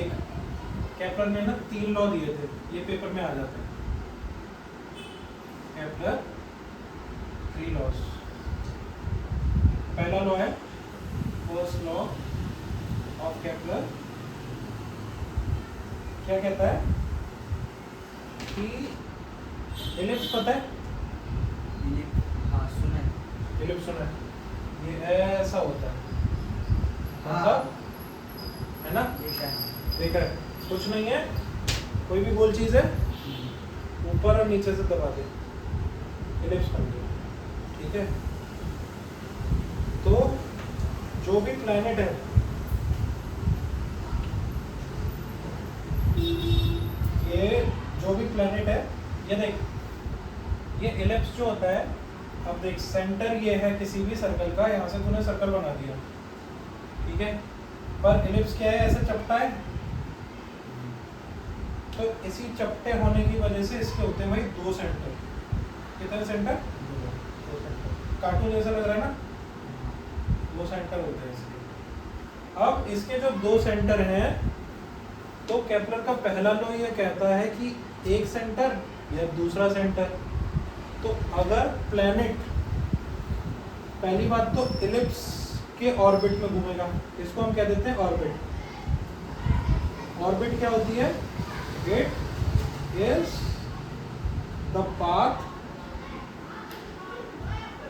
देख केपलर ने ना 3 लॉ दिए थे, ये पेपर में आ जाते हैं। Kepler 3 laws. पहला लॉ है फर्स्ट लॉ ऑफ केपलर, क्या कहता है कि इलिप्स पता है, हाँ सुना है, इलिप्स सुना है, ये ऐसा होता है, हाँ है ना, देखा है। देख रहे हैं? कुछ नहीं है, कोई भी गोल चीज है ऊपर और नीचे से दबा दे, इलिप्स बन गया, ठीक है। तो जो भी प्लैनेट है, ये जो भी प्लैनेट है, ये देख, ये इलिप्स जो होता है, अब देख सेंटर ये है किसी भी सर्कल का, यहाँ से तूने सर्कल बना दिया, ठीक है, पर इलिप्स क्या है, ऐसे चपटा है, तो इसी चपटे होने की वजह से इसके होते हैं भाई 2 सेंटर। कितने सेंटर? 2 सेंटर। कार्टून जैसा लग रहा है ना, 2 सेंटर होते हैं इसके। अब इसके जो 2 सेंटर हैं, तो केपलर का पहला लॉ ये कहता है कि एक सेंटर या दूसरा सेंटर। तो अगर प्लैनेट, पहली बात तो इलिप्स के ऑर्बिट में घूमेगा, इसको हम क्या देते हैं ऑर्बिट। ऑर्बिट क्या होती है? It is the path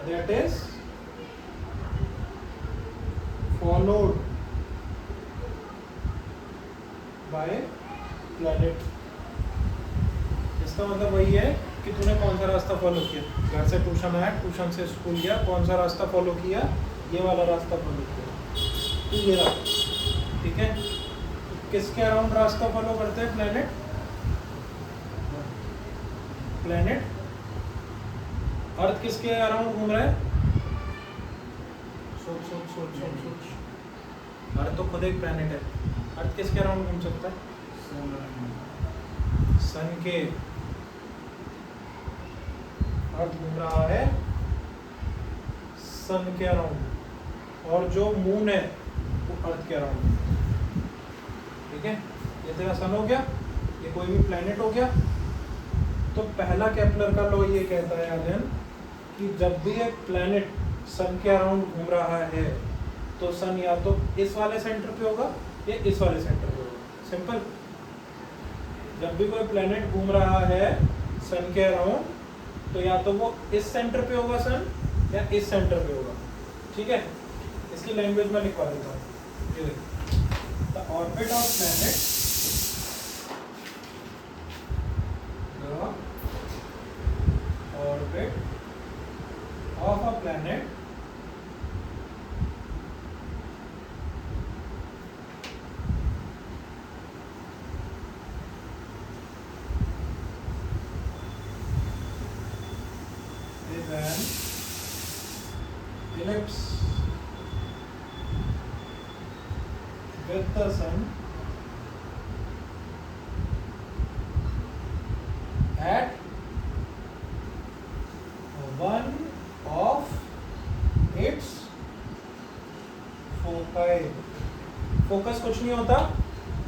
that is followed by planet. इसका मतलब वही है कि तूने कौन सा रास्ता फॉलो किया, घर से ट्यूशन आया, ट्यूशन से स्कूल गया, कौन सा रास्ता फॉलो किया, ये वाला रास्ता फॉलो किया, तू ये रहा, ठीक है। किसके अराउंड रास्ता फॉलो करते हैं प्लैनेट? प्लैनेट अर्थ किसके अराउंड घूम रहा है? सोच सोच सोच सोच सोच, अर्थ तो खुद एक प्लैनेट है, अर्थ किसके अराउंड घूम सकता है? सन के। अर्थ घूम रहा है सन के अराउंड, और जो मून है वो अर्थ के अराउंड, ठीक है। ये तेरा सन हो गया, ये कोई भी प्लैनेट हो गया। तो पहला केपलर का लॉ ये कहता है आर्यन कि जब भी एक प्लैनेट सन के अराउंड घूम रहा है, तो सन या तो इस वाले सेंटर पे होगा या इस वाले सेंटर पे होगा। सिंपल। जब भी कोई प्लैनेट घूम रहा है सन के अराउंड, तो या तो वो इस सेंटर पे होगा सन, या इस सेंटर पे होगा, ठीक है। इसकी लैंग्वेज में लिखवा देता हूँ, ये देखो, the orbit of planet, orbit of a planet is an ellipse with the sun at one of its foci। Focus कुछ नहीं होता,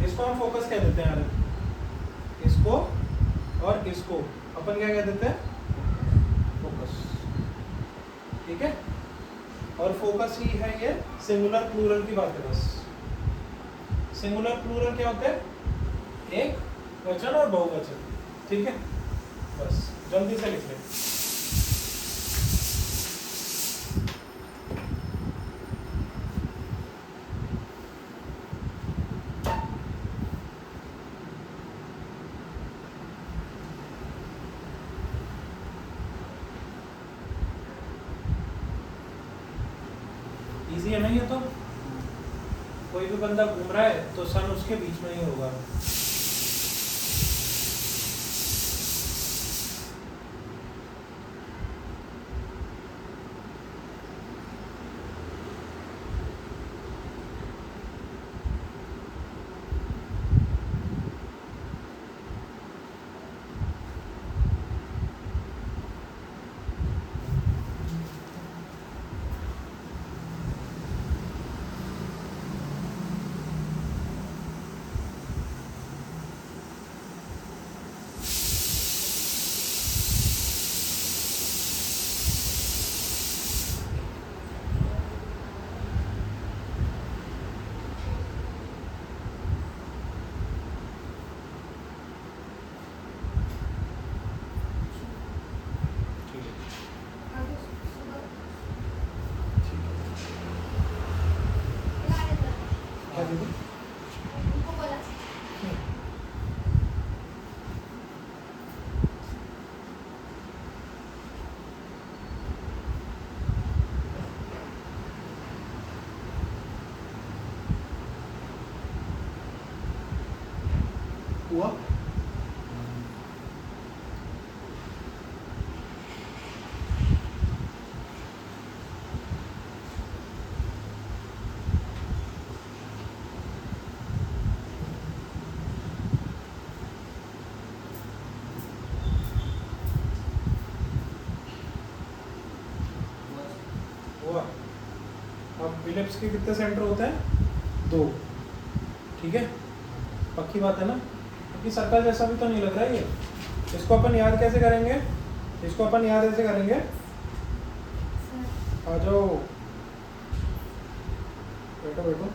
इसको हम फोकस कह देते हैं, इसको और इसको अपन क्या कह देते हैं? फोकस, ठीक है। और फोकस ही है ये सिंगुलर प्लूरल की बात है बस। सिंगुलर प्लूरल क्या होते हैं? एक वचन और बहुवचन, ठीक है। बस जल्दी से लिख ले। इजी है नहीं है? तो कोई भी बंदा घूम रहा है तो सन उसके बीच में ही होगा। हुआ? हुआ। अब इलिप्स के कितने सेंटर होते हैं? 2। ठीक है, पक्की बात है ना? क्योंकि सर्कल जैसा भी तो नहीं लग रहा है ये। इसको अपन याद कैसे करेंगे? इसको अपन याद ऐसे करेंगे, आ जाओ, बैठो बैठो।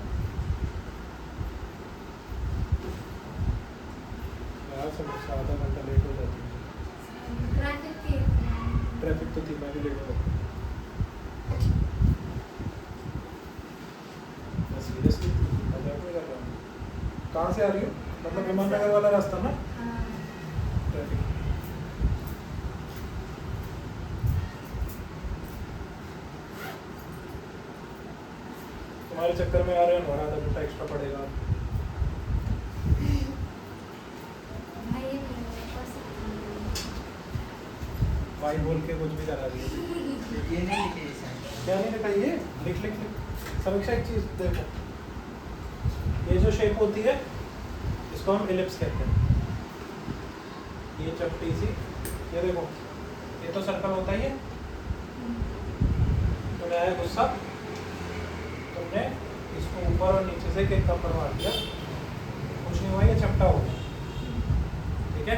यार समझ आधा घंटा लेट हो जाती है। ट्रैफिक तो थी, मैं भी लेट हो गया। सीरियसली मजाक नहीं कर रहा हूँ। कहाँ से आ रही हो? मतलब विमान नगर वाला रास्ता ना? ट्रैफिक। तुम्हारे चक्कर में आ रहे हो, आधा घंटा एक्स्ट्रा पड़ेगा। भाई बोल के कुछ भी करा रही है। ये नहीं लिखे इसमें। क्या नहीं लिखा? ये लिख लिख लिख। समीक्षा एक चीज देखो, ये जो शेप होती है इसको हम इलिप्स कहते हैं। ये चपटी सी, ये देखो, ये तो सर्कल होता ही है। तुम्हें आया गुस्सा, तुमने इसको ऊपर और नीचे से एक कम बनवा दिया, कुछ नहीं हुआ, ये चपटा हो गया। ठीक है,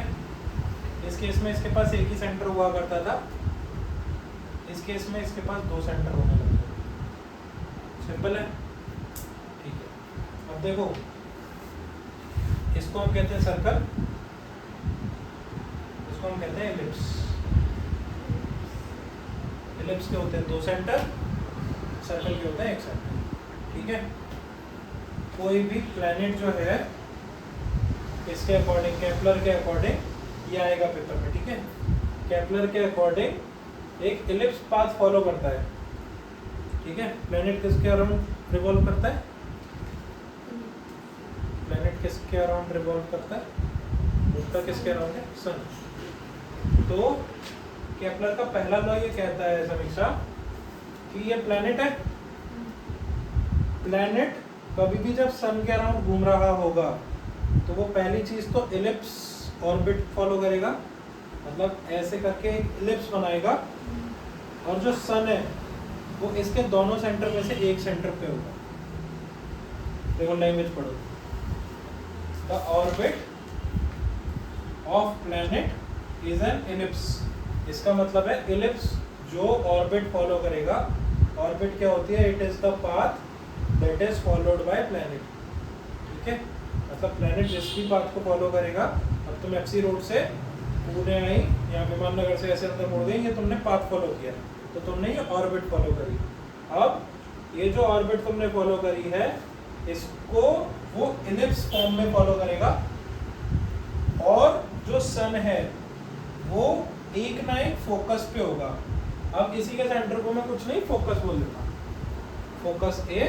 इस केस में इसके पास एक ही सेंटर हुआ करता था, इस केस में इसके पास 2 सेंटर होने लगे। सिंपल है। ठीक है, अब देखो, इसको हम कहते हैं सर्कल, इसको हम कहते हैं इलिप्स। इलिप्स के होते हैं 2 सेंटर, सर्कल के होते हैं 1 सेंटर। ठीक है, कोई भी प्लैनेट जो है इसके अकॉर्डिंग, केपलर के अकॉर्डिंग ये आएगा पेपर में। ठीक है, केपलर के अकॉर्डिंग एक इलिप्स पाथ फॉलो करता है। ठीक है, प्लैनेट किसके अराउंड रिवॉल्व करता है? प्लैनेट किसके अराउंड रिवॉल्व करता है? उसका किसके अराउंड है? सन। तो केपलर का पहला लॉ ये कहता है समीक्षा कि ये प्लैनेट है। प्लैनेट कभी भी जब सन के अराउंड घूम रहा होगा तो वो पहली चीज तो इलिप्स ऑर्बिट फॉलो करेगा, मतलब ऐसे करके एक इलिप्स बनाएगा, और जो सन है वो इसके दोनों सेंटर में से एक सेंटर पे होगा। देखो लैंग्वेज पढ़ो, the orbit of planet is an ellipse. इसका मतलब है इलिप्स जो ऑर्बिट फॉलो करेगा। ऑर्बिट क्या होती है? It is the path that is followed by planet. ठीक है, मतलब प्लैनेट जिस भी पाथ को फॉलो करेगा, अब तुम एफसी रोड से पुणे आई या विमान नगर से ऐसे अंदर मुड़ गई, ये तुमने पाथ फॉलो किया, तो तुमने ये ऑर्बिट फॉलो करी। अब ये जो ऑर्बिट तुमने फॉलो करी है, इसको वो इलिप्स फॉर्म में फॉलो करेगा, और जो सन है वो एक ना एक फोकस पे होगा। अब इसी के सेंटर को मैं कुछ नहीं फोकस बोल देता, फोकस ए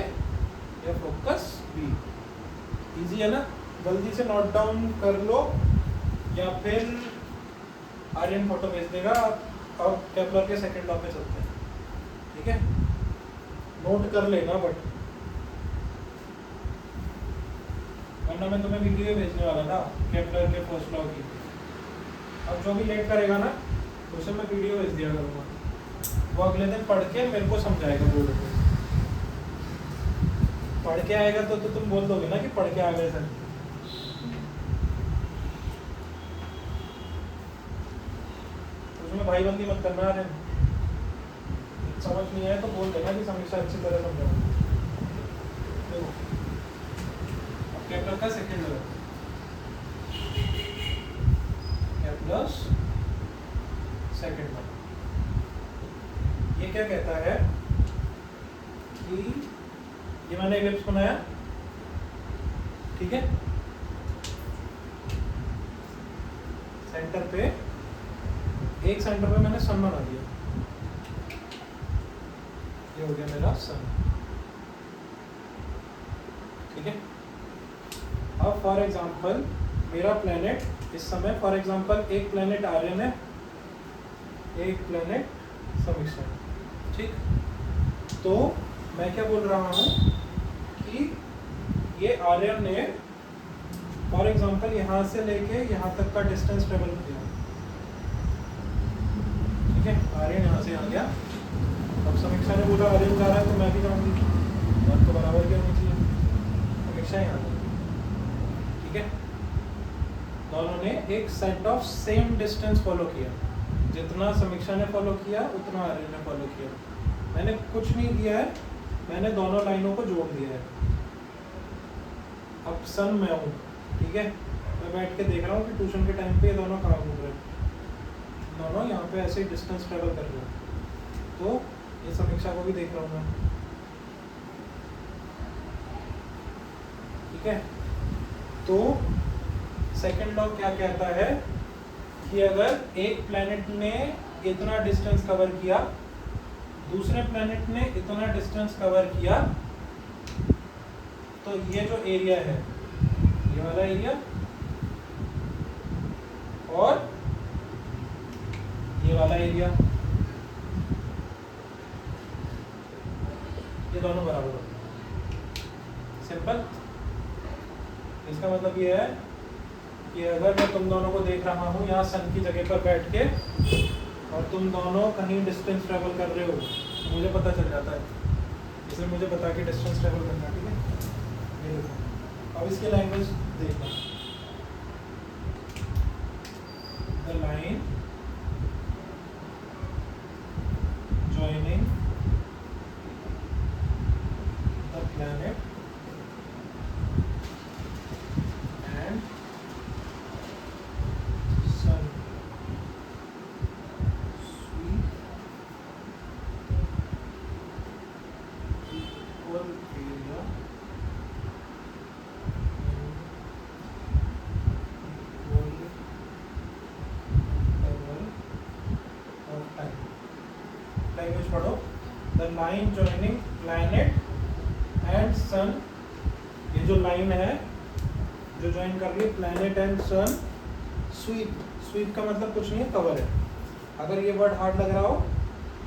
या फोकस बी। इजी है ना? जल्दी से नोट डाउन कर लो, या फिर आर्यन फोटो भेज देगा। अब केपलर के सेकंड लॉ पे चलते हैं। ठीक है, नोट कर लेना, बट वरना मैं तुम्हें वीडियो भेजने वाला था केपलर के फर्स्ट लॉ की। अब जो भी लेट करेगा ना, उसे मैं वीडियो भेज दिया करूँगा, वो अगले दिन पढ़ के मेरे को समझाएगा बोर्ड पे। पढ़ के आएगा तो तुम बोल दोगे ना कि पढ़ के आ गए सर। उसमें भाईबंदी मत करना है, समझ नहीं आए तो बोल देना कि समीक्षा अच्छी तरह समझा। देखो, अब केपलर का second law, Kepler's second law, ये क्या कहता है कि ये मैंने इलिप्स बनाया, ठीक है, सेंटर पे एक सेंटर पे मैंने सन बना दिया, ये हो गया मेरा सन। ठीक है, अब फॉर एग्जांपल मेरा प्लेनेट इस समय फॉर एग्जांपल एक प्लेनेट आर्यन है, एक प्लेनेट समीक्षा है, ठीक। तो मैं क्या बोल रहा हूँ कि ये आर्यन ने फॉर एग्जांपल यहाँ से लेके यहाँ तक का डिस्टेंस ट्रेवल किया, ठीक है। आर्यन यहाँ से आ गया, अब समीक्षा ने बोला आर्यन जा रहा है तो मैं भी जाऊँगी, बात तो बराबर क्या होनी चाहिए, समीक्षा यहाँ गई, ठीक है। दोनों ने एक set of same distance follow किया, जितना समीक्षा ने फॉलो किया उतना आर्यन ने फॉलो किया। मैंने कुछ नहीं किया है, मैंने दोनों लाइनों को जोड़ दिया है। अब सन मैं हूँ, ठीक है, मैं बैठ के देख रहा हूँ कि ट्यूशन के टाइम पे ये दोनों कहाँ घूम रहे हैं, दोनों यहाँ पे ऐसे ही डिस्टेंस ट्रेवल कर रहे हैं, तो ये समीक्षा को भी देख रहा हूँ मैं, ठीक है। तो सेकंड लॉ क्या कहता है कि अगर एक प्लैनेट ने इतना डिस्टेंस कवर किया, दूसरे प्लैनेट ने इतना डिस्टेंस कवर किया, तो ये जो एरिया है, ये वाला एरिया और ये वाला एरिया, ये दोनों बराबर होते हैं। सिंपल। इसका मतलब ये है कि अगर मैं तुम दोनों को देख रहा हूँ यहाँ सन की जगह पर बैठ के और तुम दोनों कहीं डिस्टेंस ट्रेवल कर रहे हो, तो मुझे पता चल जाता है, इसलिए मुझे बता के डिस्टेंस ट्रेवल करना, ठीक है। ये देखो, अब इसकी लैंग्वेज देखना, the line joining the planet and sun sweep equal area equal level of time। Language पढ़ो, the line joining planet and sun, ये जो लाइन है जो ज्वाइन कर रही है planet and sun, sweep, sweep का मतलब कुछ नहीं है, कवर है। अगर ये वर्ड हार्ड लग रहा हो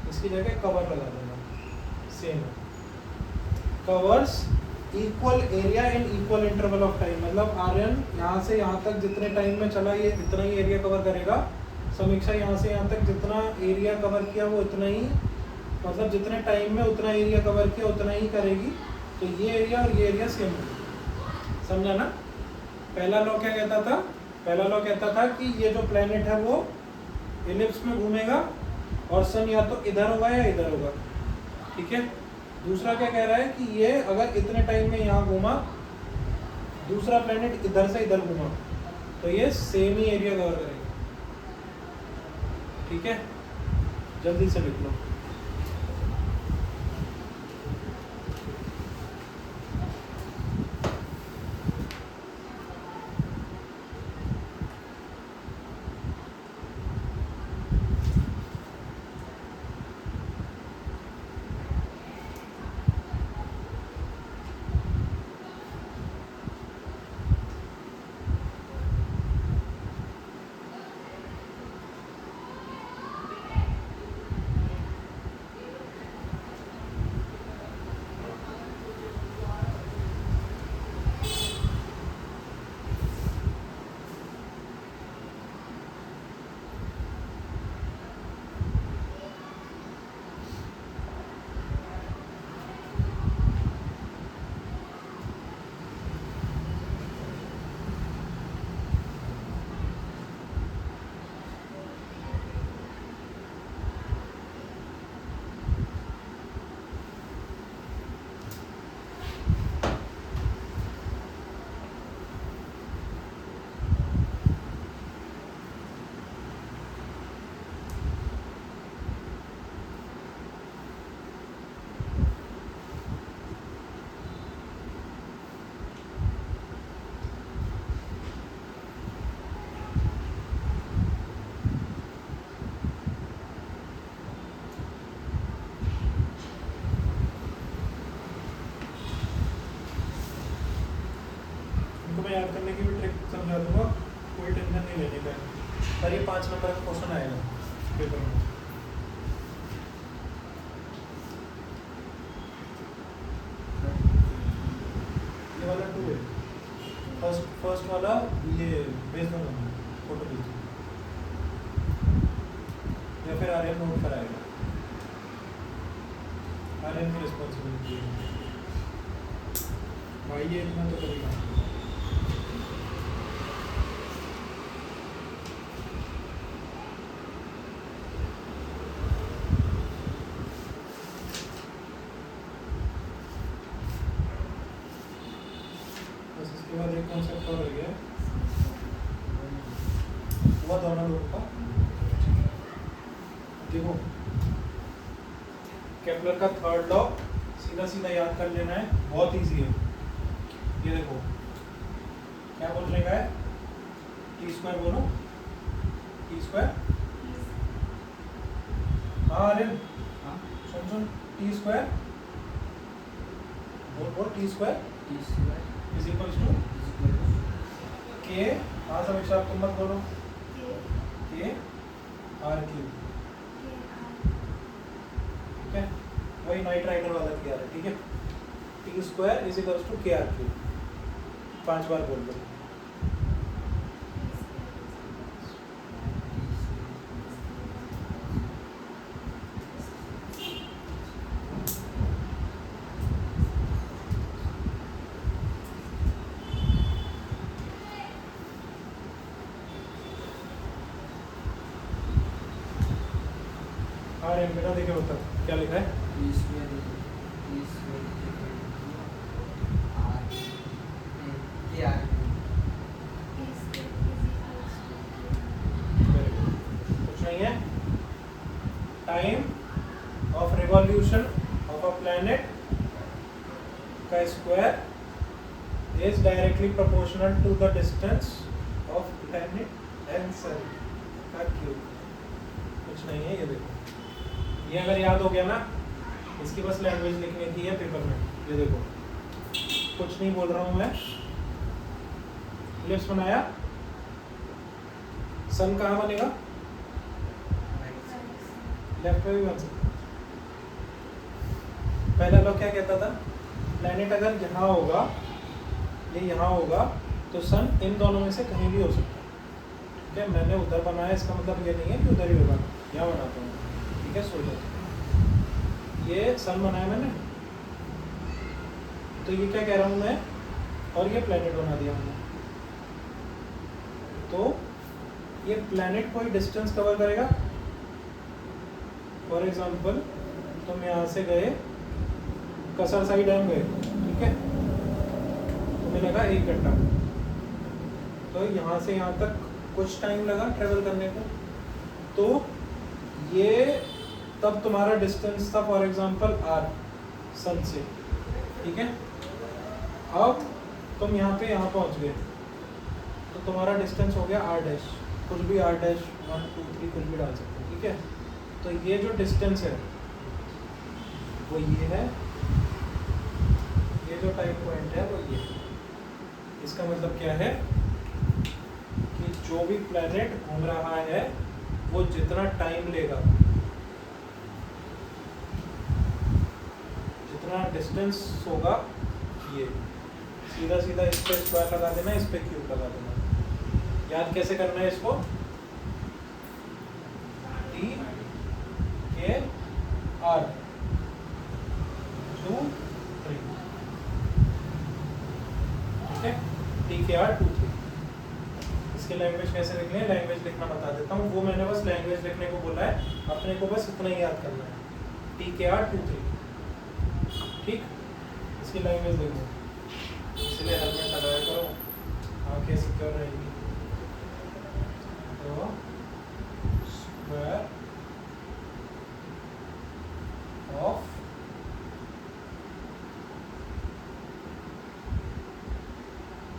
इसकी जगह कवर लगा देना, सेम है। Covers equal area in equal interval of time, मतलब आर्यन यहाँ से यहाँ तक जितने टाइम में चला ये इतना ही एरिया कवर करेगा, समीक्षा यहाँ से यहाँ तक जितना एरिया कवर किया वो इतना ही, मतलब जितने टाइम में उतना एरिया कवर किया उतना ही करेगी। तो ये एरिया और ये एरिया सेम है, समझा ना। पहला लॉ क्या कहता था, पहला लॉ कहता था कि ये जो प्लेनेट है वो इलिप्स में घूमेगा और सन या तो इधर होगा या इधर होगा, ठीक है। दूसरा क्या कह रहा है कि ये अगर इतने टाइम में यहाँ घूमा, दूसरा प्लेनेट इधर से इधर घूमा, तो ये सेम ही एरिया कवर करेगा, ठीक है। जल्दी से लिख लो। याद करने की भी ट्रिक समझा दूंगा, कोई टेंशन नहीं लेने का। पर ये 5 नंबर का क्वेश्चन आएगा पेपर में। ये वाला 2 है, फर्स्ट वाला ये भेज दो ना, फोटो भेज दो या फिर आर्यन नोट कराएगा, आर्यन की रिस्पॉन्सिबिलिटी है भाई, ये इतना तो करेगा। बस इसके बाद एक कॉन्सेप्ट और रह गया, हुआ दोनों लोगों का। देखो केपलर का थर्ड लॉ सीधा सीधा याद कर लेना है, बहुत इजी है। ये देखो क्या बोलने का है, टी स्क्वायर बोलो, टी स्क्वायर। हाँ अरे हाँ सुन टी स्क्वायर बोल, T square T square is equals to K, हाँ समीक्षा तुम मत बोलो, के आर क्यूब, ठीक है, वही नाइट राइडर वाला किया है, ठीक है। T square is equals to K R cube, 5 बार बोल दो। हाँ रे मेरा देखे होता क्या लिखा है, टी स्क्वायर आर के आर वेरी गुड, कुछ नहीं है। Time of revolution of a planet का square is directly proportional to the distance of planet and sun का क्यूब। कुछ नहीं है, ये देखो, ये अगर याद हो गया ना, इसकी बस लैंग्वेज लिखनी थी है पेपर में। ये देखो कुछ नहीं बोल रहा हूँ मैं, लिप्स बनाया, सन कहाँ बनेगा, लेफ्ट में भी बन सकता। पहला लोग क्या कहता था, प्लैनेट अगर यहाँ होगा, ये यहाँ होगा, तो सन इन दोनों में से कहीं भी हो सकता है, ठीक है। मैंने उधर बनाया, इसका मतलब ये नहीं है कि उधर ही होगा, यहाँ बनाता हूँ, ठीक है। सोचो ये सन बनाया मैंने, तो ये क्या कह रहा हूँ मैं, और ये प्लैनेट बना दिया मैंने, तो ये प्लैनेट कोई डिस्टेंस कवर करेगा। फॉर एग्जांपल तुम यहाँ से गए, कसर साइड डैम गए, ठीक है, तुम्हें लगा 1 घंटा, तो यहाँ से यहाँ तक कुछ टाइम लगा ट्रेवल करने को, तो ये तब तुम्हारा डिस्टेंस था फॉर एग्जांपल r सन से, ठीक है। अब तुम यहाँ पहुँच गए, तो तुम्हारा डिस्टेंस हो गया r डैश, कुछ भी r डैश 1 2 3 कुछ भी डाल सकते हो, ठीक है। तो ये जो डिस्टेंस है वो ये है, ये जो टाइम पॉइंट है वो ये। इसका मतलब क्या है कि जो भी प्लैनेट घूम रहा है वो जितना टाइम लेगा, जितना डिस्टेंस होगा, ये सीधा सीधा इस पे स्क्वायर लगा देना, इस पे क्यूब लगा देना। याद कैसे करना है इसको, टी के आर 2 3, ठीक है, टी के आर 2 3। इसके लैंग्वेज कैसे लिखनी है, लैंग्वेज लिखना बता देता हूँ, वो मैंने बस लैंग्वेज लिखने को बोला है, अपने को बस इतना ही याद करना है, टी के आर 2 3, ठीक। इसकी लैंग्वेज देखो, इसलिए हेलमेट लगाया करो, आंखें सिक्योर रहेगी। तो square of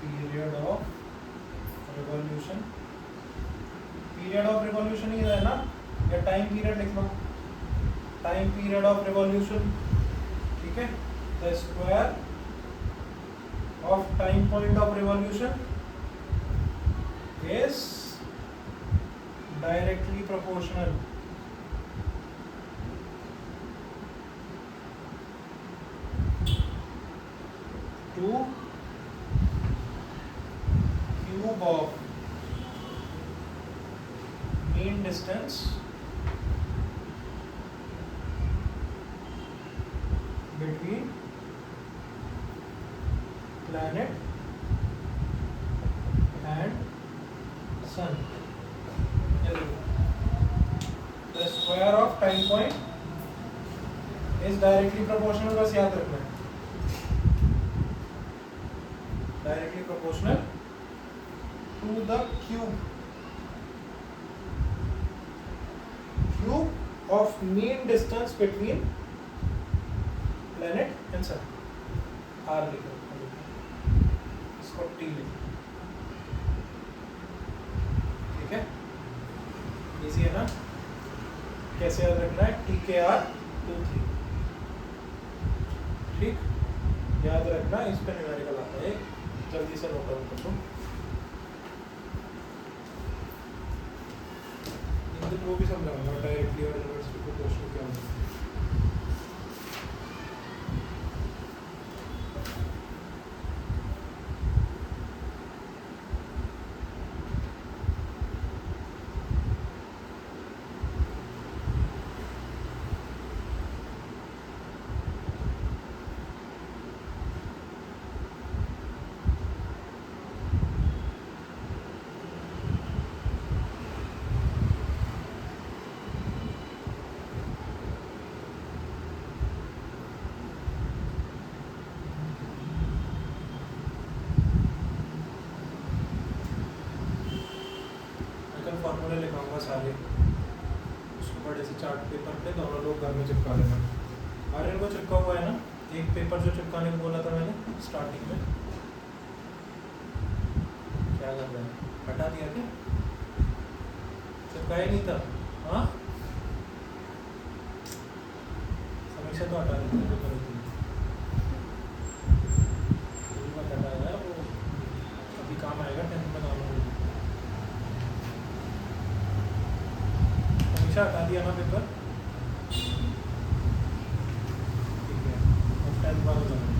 period of revolution, period of revolution ही है ना, या टाइम पीरियड लिख लो, टाइम पीरियड ऑफ रिवॉल्यूशन, ठीक है। The square of time point of revolution is directly proportional to cube of mean distance between planet and sun. The square of time point is directly proportional, बस याद रखना है, directly proportional to the cube of mean distance between planet and sun. R लिखो, इसको T लिखो, ठीक है, easy है ना? कैसे याद रखना है? TKR 23, ठीक, याद रखना, इस पे न्यूमेरिकल आता है, जल्दी से नोट डाउन कर दो। वो भी समझाऊंगा डायरेक्टली और इनवर्सली प्रोपोर्शनल क्या होता है। फॉर्मूले लिखाऊंगा सारे, उसको बड़े से चार्ट पेपर पे दोनों लोग घर में चिपका लेना। आर्यन को चिपका हुआ है ना एक पेपर जो चिपकाने को बोला था मैंने स्टार्टिंग में, क्या कर रहा है? हटा दिया क्या? चिपकाया नहीं था? हाँ, समीक्षा तो हटा देती है पेपर में, मत हटाया, वो अभी काम आएगा, टेंथ में काम होगा। हटा दिया ना पेपर, ठीक है, अब 10th वाला जाना।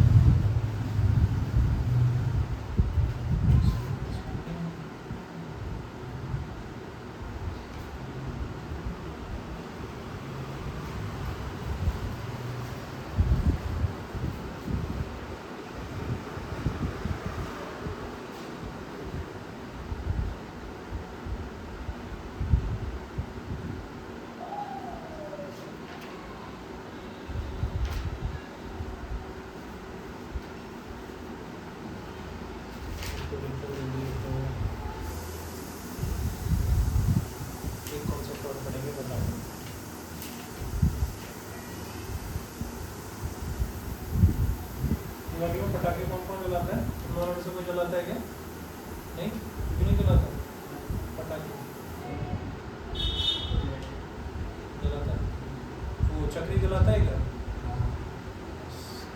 पटाखे कौन कौन जलाता है? तुम्हारे में से कोई जलाता है क्या? नहीं, क्यों नहीं जलाता पटाखे? जलाता है, वो चक्री जलाता है क्या?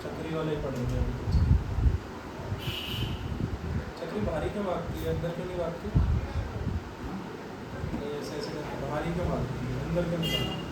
चक्री वाले ही पड़ेंगे अभी कुछ। चक्री बाहरी क्यों भागती है, अंदर क्यों नहीं भागती? ऐसे ऐसे करके बाहरी क्यों भागती है, अंदर क्यों नहीं भागती?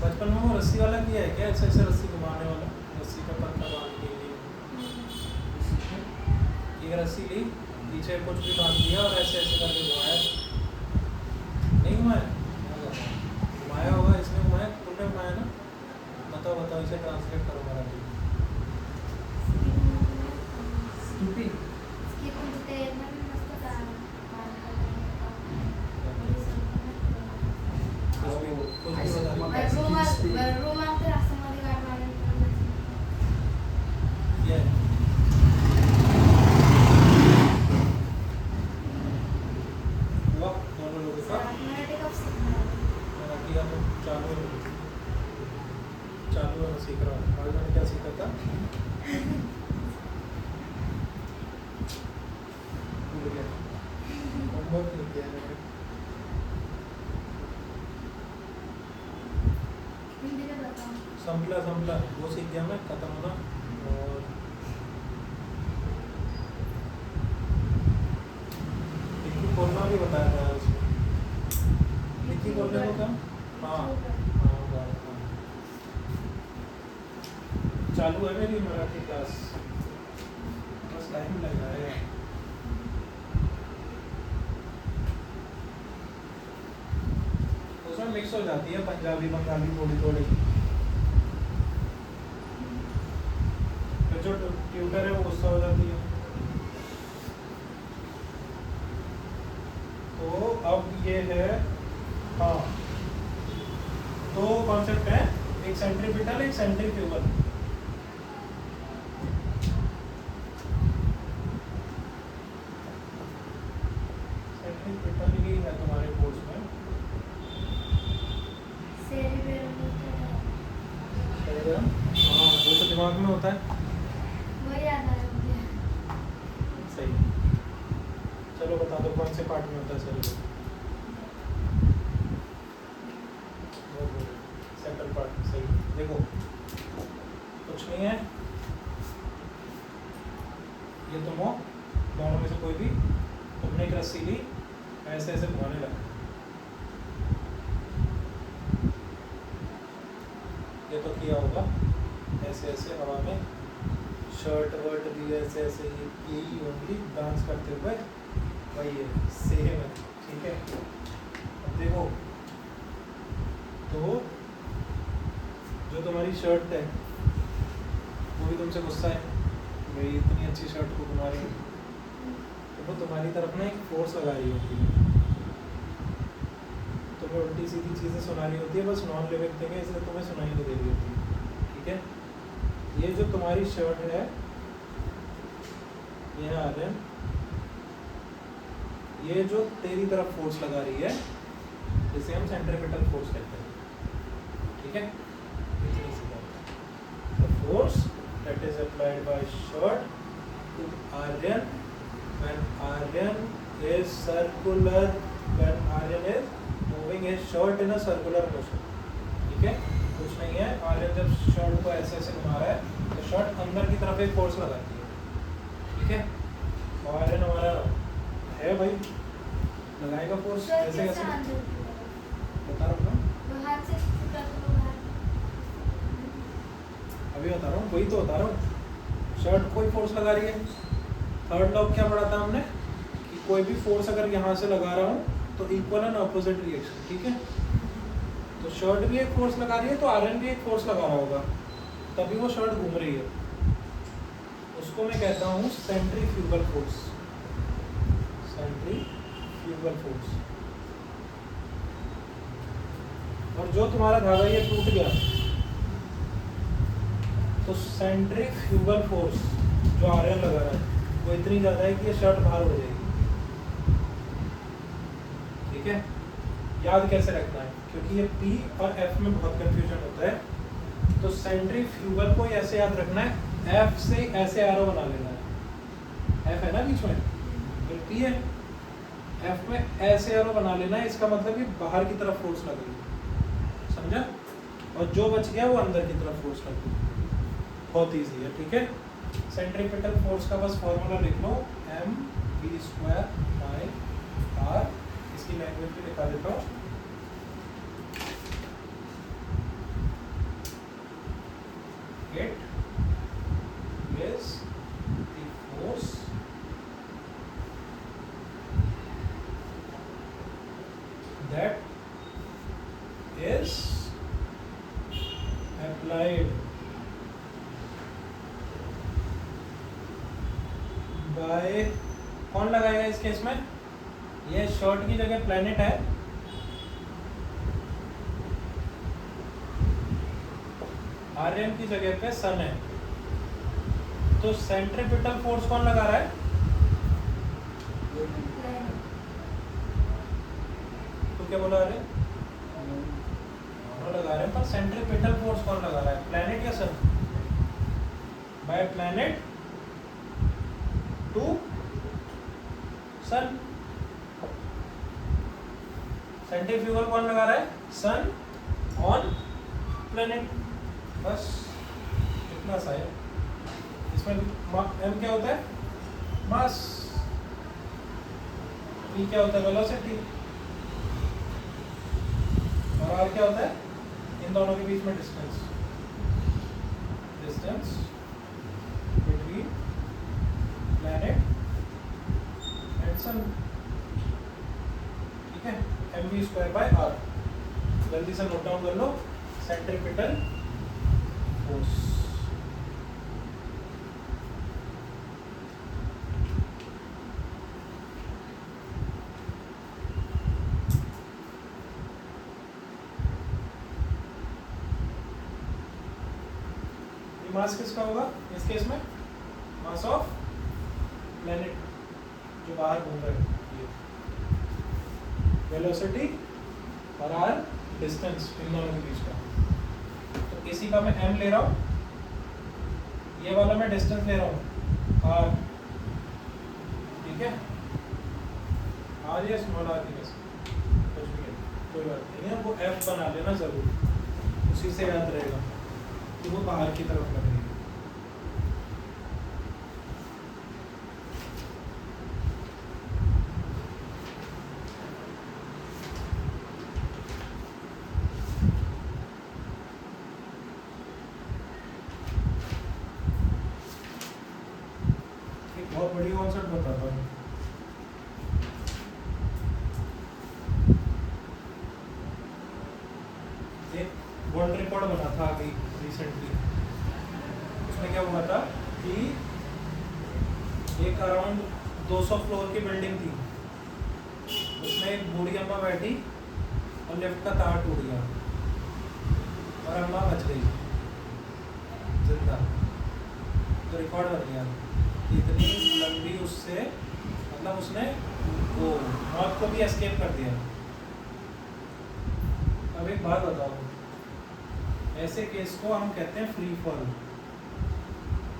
बचपन में वो रस्सी वाला किया है क्या? ऐसे ऐसे रस्सी घुमाने वाला, रस्सी का पत्ता बांध के लिए एक रस्सी ली, पीछे कुछ भी बांध दिया और ऐसे ऐसे करके घुमाया, नहीं घुमाया? घुमाया होगा, इसने घुमाया, तुमने घुमाया ना? बताओ बताओ, इसे ट्रांसलेट करो मराठी। चालू है, चालू है, मैं सीख रहा हूँ। आज मैंने क्या सीखा था? भूल गया, होमवर्क नहीं किया मैंने। हिंदी में बताओ। संपला संपला वो सीख गया मैं, खत्म होना। और डिक्की खोलना भी बताया था यार उसमें। डिक्की खोलने को क्या? हाँ हाँ, बात हाँ। चालू है मेरी मराठी क्लास, बस टाइम लग रहा है यार। उसमें मिक्स हो जाती है पंजाबी बंगाली थोड़ी थोड़ी। फिर जो ट्यूटर है वो गुस्सा हो जाती है। तो अब ये है, हाँ, दो कॉन्सेप्ट हैं, एक सेंट्रीपिटल एक सेंट्रीफ्यूगल। सेंट्रीपिटल ही है तुम्हारे कोर्स में। सेरिबेरम होता है। हाँ, वो तो दिमाग में होता है। वो याद आया मुझे। सही। चलो बता दो कौन से पार्ट में होता है सेरिबेरम? Central part. सही। देखो कुछ नहीं है, ये तुम हो, दोनों में से कोई भी, तुमने एक रस्सी ली, ऐसे ऐसे घुमाने लगा, ये तो किया होगा, ऐसे ऐसे हवा में शर्ट वर्ट भी ऐसे ऐसे, यही होंगी डांस करते हुए, वही है, सेम है। ठीक है, अब देखो, तो जो तुम्हारी शर्ट है वो भी तुमसे गुस्सा है, भाई इतनी अच्छी शर्ट को तुम्हारी, तो वो तुम्हारी तरफ ना एक फोर्स लगा रही होती है, तुम्हें उल्टी सीधी चीज़ें सुना रही होती है, बस नॉन लिविंग थिंग है इसलिए तुम्हें सुनाई नहीं दे रही होती है। ठीक है, ये जो तुम्हारी शर्ट है, ये है आर्यन, ये जो तेरी तरफ फोर्स लगा रही है जिसे हम सेंट्रीपिटल फोर्स कहते हैं। ठीक है, इतनी सी बात है। The force that is applied by shirt to Aryan when Aryan is circular, when Aryan is moving his shirt in a circular motion। ठीक है, कुछ नहीं है, आर्यन जब शर्ट को ऐसे ऐसे घुमा रहा है तो शर्ट अंदर की तरफ एक फोर्स लगाती है। ठीक है, और आर्यन हमारा है भाई, लगाएगा फोर्स शर्ट ऐसे कैसे कैसे, अंदर की तरफ? बता रहा हूँ ना, वो हाथ से छूटा तो वो बाहर। अभी बता रहा हूँ, वही तो बता रहा हूँ, शर्ट कोई फोर्स लगा रही है। थर्ड लॉ क्या पढ़ा था हमने, कि कोई भी फोर्स अगर यहाँ से लगा रहा हूँ तो इक्वल एंड ऑपोजिट रिएक्शन। ठीक है, तो शर्ट भी एक फोर्स लगा रही है तो आयरन भी एक फोर्स लगा रहा होगा, तभी वो शर्ट घूम रही है, उसको मैं कहता हूँ सेंट्रीफ्यूगल फोर्स। Centrifugal force. और जो तुम्हारा धागा ये टूट गया, तो सेंट्रीफ्यूगल फोर्स जो आयरन लगा रहा है वो इतनी ज़्यादा है कि ये शर्ट बाहर हो जाएगी। ठीक है, याद कैसे रखना है, क्योंकि ये P और F में बहुत कंफ्यूजन होता है, तो सेंट्रीफ्यूगल को ऐसे याद रखना है, F से ऐसे एरो बना लेना है, F है ना बीच में, फिर P है, F में ऐसे एरो बना लेना है, इसका मतलब कि बाहर की तरफ फोर्स लग रही है, समझा? और जो बच गया वो अंदर की तरफ फोर्स लग रही है, बहुत ईजी है। ठीक है, सेंट्रीपिटल फोर्स का बस फॉर्मूला लिख लो, mv²/r, इसकी लैंग्वेज भी लिखा देता हूँ, it is the force that is applied by, कौन लगाएगा इस केस में, ये शर्ट की जगह प्लेनेट है, आर्यन की जगह पे सन है, तो सेंट्रीपिटल फोर्स कौन लगा रहा है, तो क्या बोला आर्यन, दोनों लगा रहे हैं, पर सेंट्रीपिटल फोर्स कौन लगा रहा है, प्लैनेट या सन? By planet to sun. Centrifugal कौन लगा रहा है, सन ऑन प्लैनेट। बस इतना सा है। इसमें m क्या होता है, मास, p क्या होता है, वेलोसिटी, और r क्या होता है, इन दोनों के बीच में distance, distance between planet and sun. ठीक है, mv²/r। जल्दी से नोट डाउन कर लो, सेंट्रीपिटल फोर्स। मास किसका होगा इस केस में, मास ऑफ प्लैनेट जो बाहर घूम रहे हैं, वेलोसिटी और आर डिस्टेंस इन दोनों के बीच का। तो इसी का मैं m ले रहा हूँ, ये वाला मैं डिस्टेंस ले रहा हूँ r। ठीक है, r या स्मॉल r की वैसे कुछ भी है, कोई बात नहीं है, वो f बना लेना जरूर, उसी से याद रहेगा कि वो बाहर की तरफ लग रही है। एक बहुत बड़ी कॉन्सेप्ट बताता हूँ। एक वर्ल्ड रिकॉर्ड बना था अभी रिसेंटली, उसमें क्या हुआ था कि एक अराउंड 200 फ्लोर की बिल्डिंग थी, उसमें एक बूढ़ी अम्मा बैठी और लिफ्ट का तार टूट गया और अम्मा बच गई जिंदा। तो रिकॉर्ड बन गया कि इतनी लंबी उससे, मतलब उसने वो मौत को भी एस्केप कर दिया। अब एक बात बताओ, ऐसे केस को हम कहते हैं फ्री फॉल।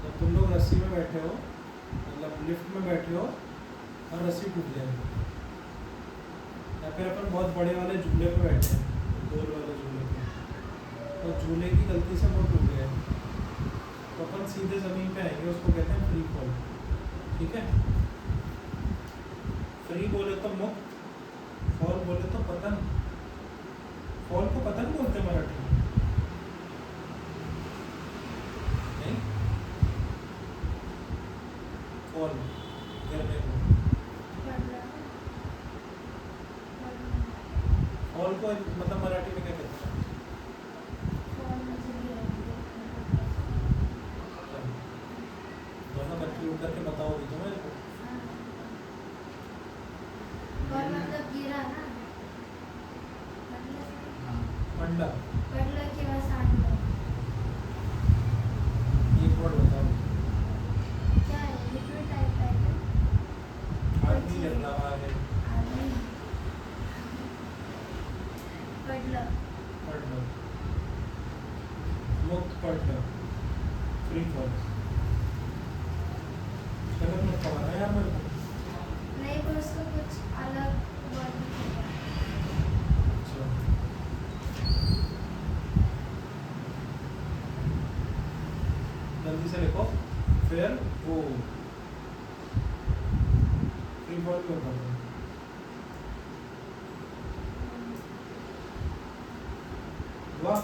जब तुम लोग रस्सी में बैठे हो, मतलब लिफ्ट में बैठे हो और रस्सी टूट जाए, या फिर अपन बहुत बड़े वाले झूले पे बैठे हैं, गोल वाले झूले पे, तो झूले की गलती से वो टूट गया, तो अपन सीधे ज़मीन पे आएंगे, उसको कहते हैं फ्री फॉल। ठीक है, फ्री बोले तो मुक्त, फॉल बोले तो पतन। फॉल को पतन बोलते हैं मराठी में, नहीं? फॉल गिरने को, फॉल को मतलब मराठी में क्या कहते हैं? दोनों कंफ्यूज करके बताओगी तो मेरे को। मतलब गिरा ना, अंडा, पडलं किंवा सांडलं, एक वर्ड बताओ। क्या है, लिक्विड टाइप का है क्या? आदमी गिर रहा है, आदमी पडलं, पढ़ना, मुक्त पढ़ना, फ्री फॉल। गलत मत पढ़ाना यार मेरे को। नहीं पर उसको कुछ अलग वर्ड दिखेगा। अच्छा, जल्दी से लिखो, फिर वो फ्री फॉल क्यों करते हैं? वाह,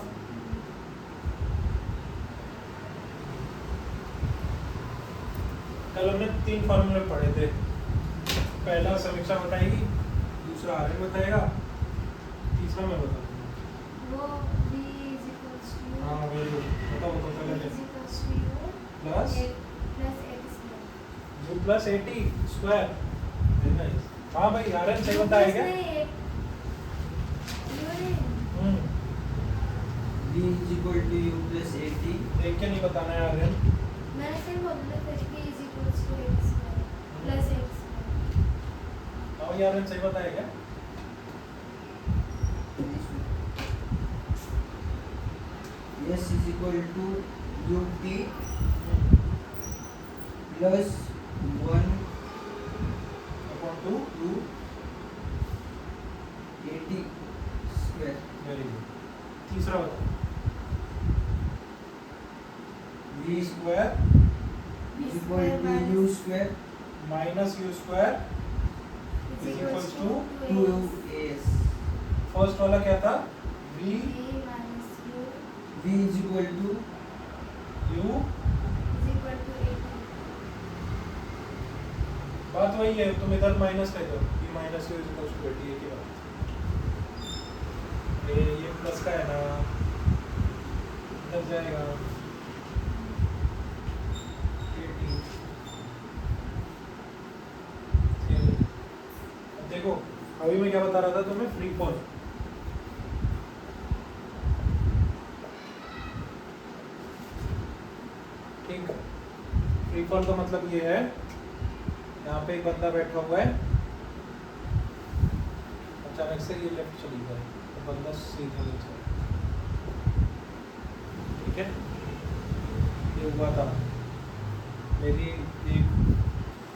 कल हमने 3 फॉर्मूले पढ़े थे। पहला समीक्षा बताएगी, दूसरा आर्यन बताएगा, तीसरा मैं बताऊंगा। वो v equals to हाँ वेरी गुड, बताओ बताओ v पहले। is equals to u plus plus 8 square। u plus 80 square. Very nice. हाँ भाई आर्यन सही बताया क्या? v is equal to u plus 80। देख के नहीं बताना है आर्यन। मैंने सिर्फ बोला था v is equals to 8 square plus 8 square। हाँ भाई आर्यन सही बताया क्या? s is equal to ut plus 1 upon 2 to 80 square. Very good. तीसरा बताओ v square Is equal to u square minus u square is is equals equals to to 2 as. First वाला क्या था v a minus u V is equal to u is equal to 80. बात वही है, तुम इधर माइनस कर दो v minus u is equals to 80 की बात। ये प्लस का है ना, इधर जाएगा 80। अब देखो अभी मैं क्या बता रहा था तुम्हें, फ्री फॉल। ठीक, फ्री फॉल का मतलब ये है, यहाँ पे एक बंदा बैठा हुआ है, अचानक से ये लेफ्ट चली गई तो बंदा सीधा नीचे। ठीक है, ये हुआ था मेरी एक,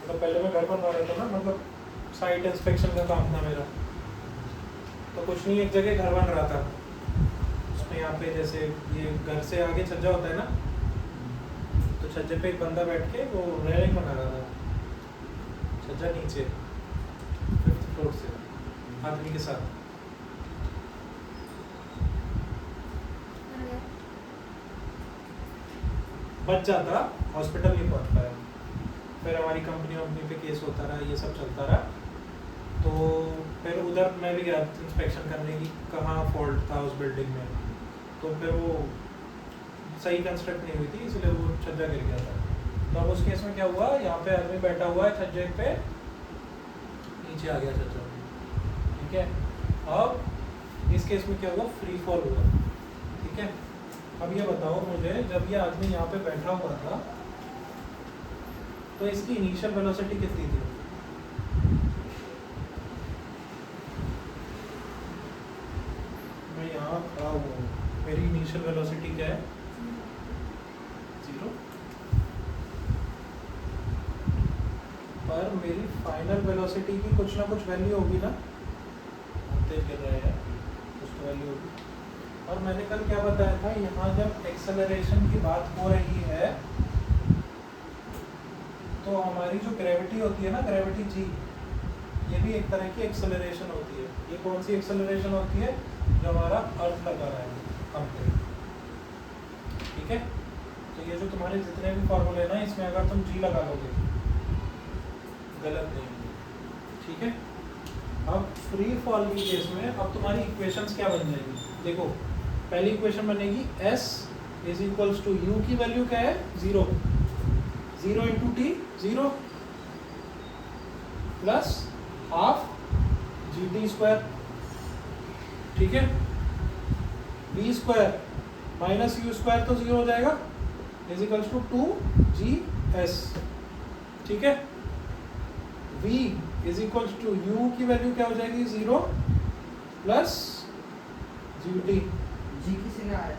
मतलब पहले मैं घर बनवा रहा था ना, मतलब साइट इंस्पेक्शन का काम था मेरा। तो कुछ नहीं, एक जगह घर बन रहा था, उसमें यहाँ पे जैसे ये घर से आगे छज्जा होता है ना, तो छज्जे पे एक बंदा बैठ के वो रेलिंग बना रहा था, छज्जा नीचे 5th फ्लोर से आदमी के साथ। बच जाता, हॉस्पिटल नहीं पहुंच पाया। फिर हमारी कंपनी पे केस होता रहा, ये सब चलता रहा। तो फिर उधर मैं भी गया इंस्पेक्शन करने की, कहाँ फॉल्ट था उस बिल्डिंग में। तो फिर वो सही कंस्ट्रक्ट नहीं हुई थी, इसलिए वो छज्जा गिर गया था। तो अब उस केस में क्या हुआ, यहाँ पे आदमी बैठा हुआ है छज्जे पे, नीचे आ गया छज्जा। ठीक है, अब इस केस में क्या हुआ, फ्री फॉल हुआ। ठीक है, अब ये बताओ मुझे, जब ये आदमी यहाँ पे बैठा हुआ था तो इसकी इनिशियल वेलोसिटी कितनी थी? मैं यहाँ खड़ा हुआ हूँ, मेरी इनिशियल वेलोसिटी क्या है? 0। पर मेरी फाइनल वेलोसिटी की कुछ ना कुछ वैल्यू होगी ना, तेज गिर रहे हैं, कुछ तो वैल्यू होगी। और मैंने कल क्या बताया था, यहाँ जब एक्सेलरेशन की बात हो रही है तो हमारी जो ग्रेविटी होती है ना, ग्रेविटी जी, ये भी एक तरह की एक्सेलरेशन होती है। ये कौन सी एक्सेलरेशन होती है? जो हमारा अर्थ लगा रहा है हम पे। ठीक है, तो ये जो तुम्हारे जितने भी फॉर्मूले हैं ना, इसमें अगर तुम जी लगा लोगे गलत नहीं होंगे। ठीक है, अब फ्री फॉल की केस में अब तुम्हारी इक्वेशंस क्या बन जाएगी? देखो, पहली इक्वेशन बनेगी s is equals to u की वैल्यू क्या है? 0 into T 0 plus half gt square. ठीक है, v square minus u square तो 0 हो जाएगा, इज इक्वल्स टू 2gs। ठीक है, v is equals to u की वैल्यू क्या हो जाएगी? 0 प्लस gt। जी किसी ने आया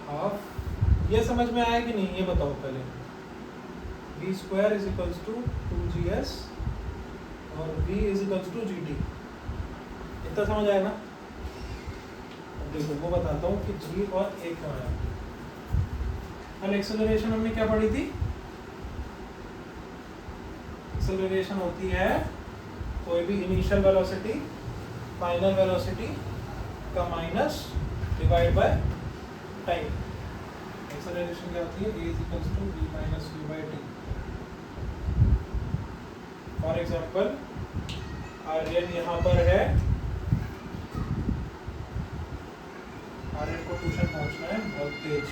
हाफ, ये समझ में आया कि नहीं, ये बताओ पहले। v square is equals to 2gs और v is equals to gt, इतना समझ आया ना? अब देखो वो बताता हूँ कि g और a क्यों आया। कल एक्सेलरेशन हमने क्या पढ़ी थी? एक्सेलरेशन होती है कोई भी इनिशियल वेलोसिटी फाइनल वेलोसिटी का minus divide by time. Acceleration क्या होती है? a is equals to v minus u by t। For example Aryan यहाँ पर है, आर्यन को ट्यूशन पहुँचना है बहुत तेज,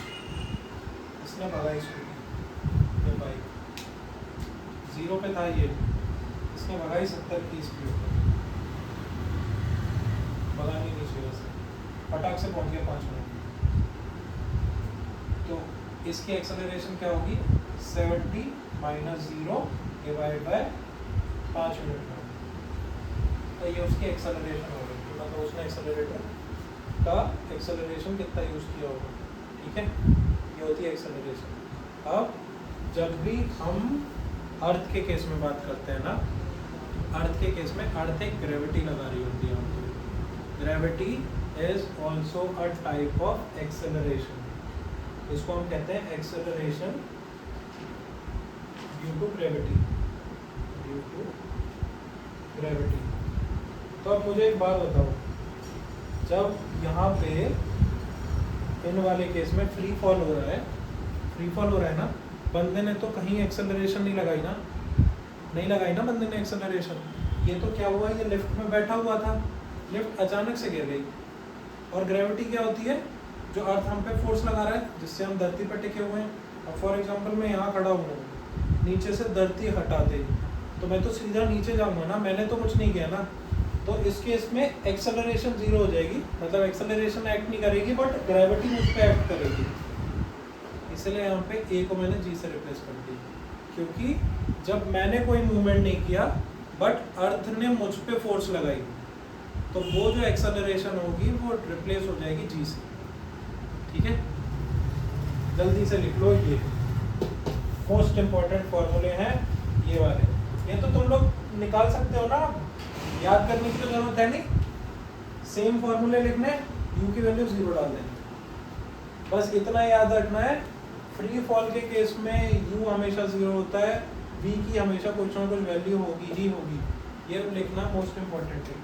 इसने भगाई स्कूटी, ये बाइक 0 पे था, ये इसने भगाई 70 की स्पीड पर, भगानी नहीं चाहिए उसे, फटाक से पहुंच गया 5 मिनट। तो इसकी एक्सेलरेशन क्या होगी? 70 माइनस 0 डिवाइड बाय 5 मिनट में, तो ये उसकी एक्सेलरेशन हो गई। मतलब उसने एक्सेलरेटर का एक्सेलरेशन कितना यूज़ किया होगा, ठीक है, ये होती है एक्सेलरेशन। अब जब भी हम अर्थ के केस में बात करते हैं ना, अर्थ के केस में अर्थ एक ग्रेविटी लगा रही होती है हमको। Gravity is also a type of acceleration, इसको हम कहते हैं acceleration due to gravity, due to gravity. तो अब मुझे एक बात बताओ, जब यहाँ पे इन वाले केस में फ्री फॉल हो रहा है, फ्री फॉल हो रहा है ना, बंदे ने तो कहीं एक्सेलरेशन नहीं लगाई ना, नहीं लगाई ना बंदे ने एक्सेलरेशन। ये तो क्या हुआ, ये लिफ्ट में बैठा हुआ था, लिफ्ट अचानक से गिर गई। और ग्रेविटी क्या होती है, जो अर्थ हम पे फोर्स लगा रहा है जिससे हम धरती पर टिके हुए हैं। अब फॉर एग्जांपल मैं यहाँ खड़ा हूँ, नीचे से धरती हटा दे तो मैं तो सीधा नीचे जाऊँगा ना, मैंने तो कुछ नहीं किया ना। तो इस केस में एक्सेलरेशन जीरो हो जाएगी, मतलब एक्सेलरेशन एक्ट नहीं करेगी बट ग्रेविटी मुझ पर एक्ट करेगी। इसलिए यहाँ पे ए को मैंने जी से रिप्लेस कर दी, क्योंकि जब मैंने कोई मूवमेंट नहीं किया बट अर्थ ने मुझ पे फोर्स लगाई, तो वो जो एक्सेलरेशन होगी वो रिप्लेस हो जाएगी जी से, ठीक है। जल्दी से लिख लो, ये मोस्ट इम्पॉर्टेंट फॉर्मूले हैं ये वाले। ये तो तुम लोग निकाल सकते हो ना, याद करने की तो जरूरत है नहीं, सेम फॉर्मूले लिखने, यू की वैल्यू 0 डाल देनी, बस इतना याद रखना है। फ्री फॉल के केस में यू हमेशा 0 होता है, वी की हमेशा कुछ ना कुछ वैल्यू होगी ही होगी, ये लिखना मोस्ट इम्पॉर्टेंट है।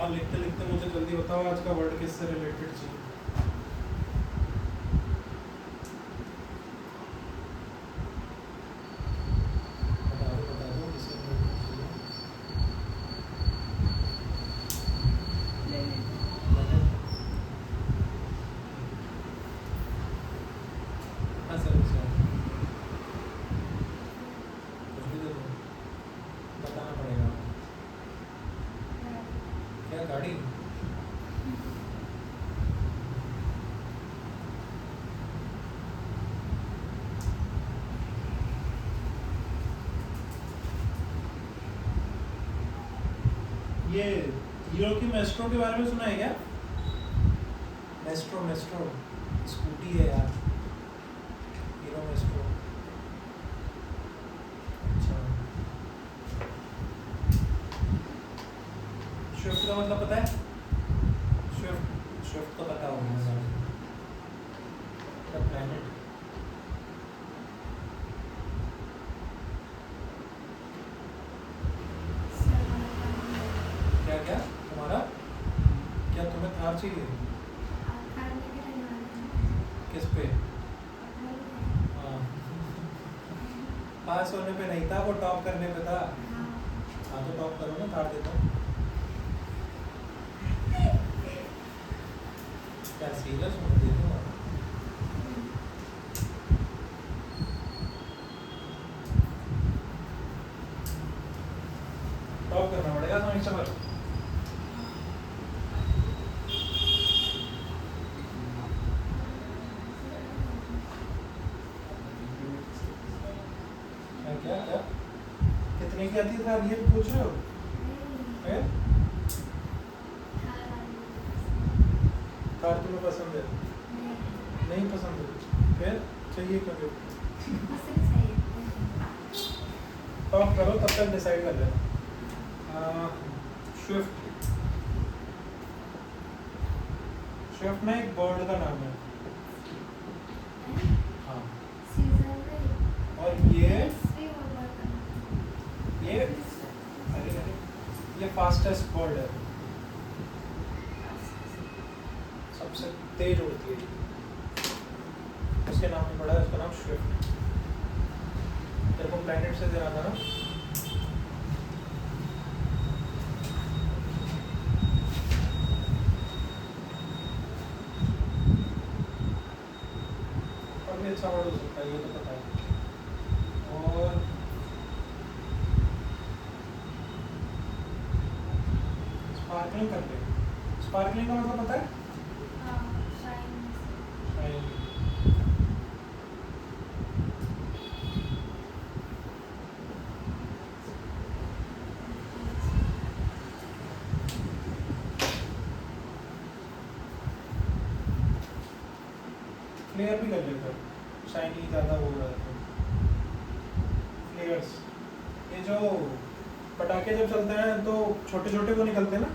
लिखते लिखते मुझे जल्दी बताओ आज का वर्ड किससे रिलेटेड चाहिए। बता दो किससे रिलेटेड चाहिए। हाँ सर, कुछ भी दे दो, बताना पड़ेगा। क्या गाड़ी? ये हीरो की मेस्ट्रो के बारे में सुना है क्या? मेस्ट्रो, मेस्ट्रो स्कूटी है यार, हीरो मेस्ट्रो। अच्छा, स्विफ्ट का मतलब पता है? स्विफ्ट, स्विफ्ट तो पता होगा, प्लैनेट। क्या क्या तुम्हारा, क्या तुम्हें थार चाहिए? किस पे? हाँ, पास होने पे नहीं था, वो टॉप करने पे था। हाँ तो टॉप करो ना, थार देता हूँ। क्या सीरियस हो, दे दूँगा। टॉप करना पड़ेगा समीक्षा पर। क्या क्या कितने की आती है थार, ये पूछ रहे हो? फिर थार तुम्हें पसंद है? नहीं पसंद है, फिर चाहिए क्यों? टॉप करो, तब तक डिसाइड कर लेना। स्विफ्ट, स्विफ्ट ना एक बर्ड का नाम है। हाँ, और ये अरे अरे ये फास्टेस्ट बर्ड है, सबसे तेज उड़ती है, उसके नाम में पड़ा है, उसका नाम स्विफ्ट। तेरे को प्लैनेट से दे रहा था ना? और भी अच्छा वर्ड हो सकता है, ये तो पता है। और स्पार्कलिंग कर ले। स्पार्कलिंग का मतलब पता है? हाँ शाइन शाइन। फ्लेयर भी कर लेते हैं, शाइनी ज़्यादा हो रहा है तो। फ्लेयर्स, ये जो पटाखे जब चलते हैं तो छोटे छोटे वो निकलते हैं ना,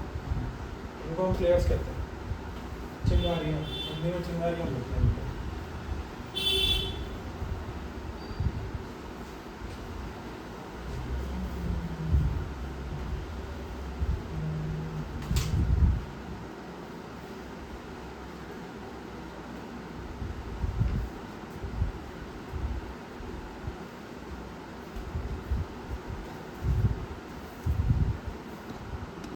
उनको हम फ्लेयर्स कहते हैं। चिंगारियाँ, हिंदी में चिंगारियाँ बोलते हैं।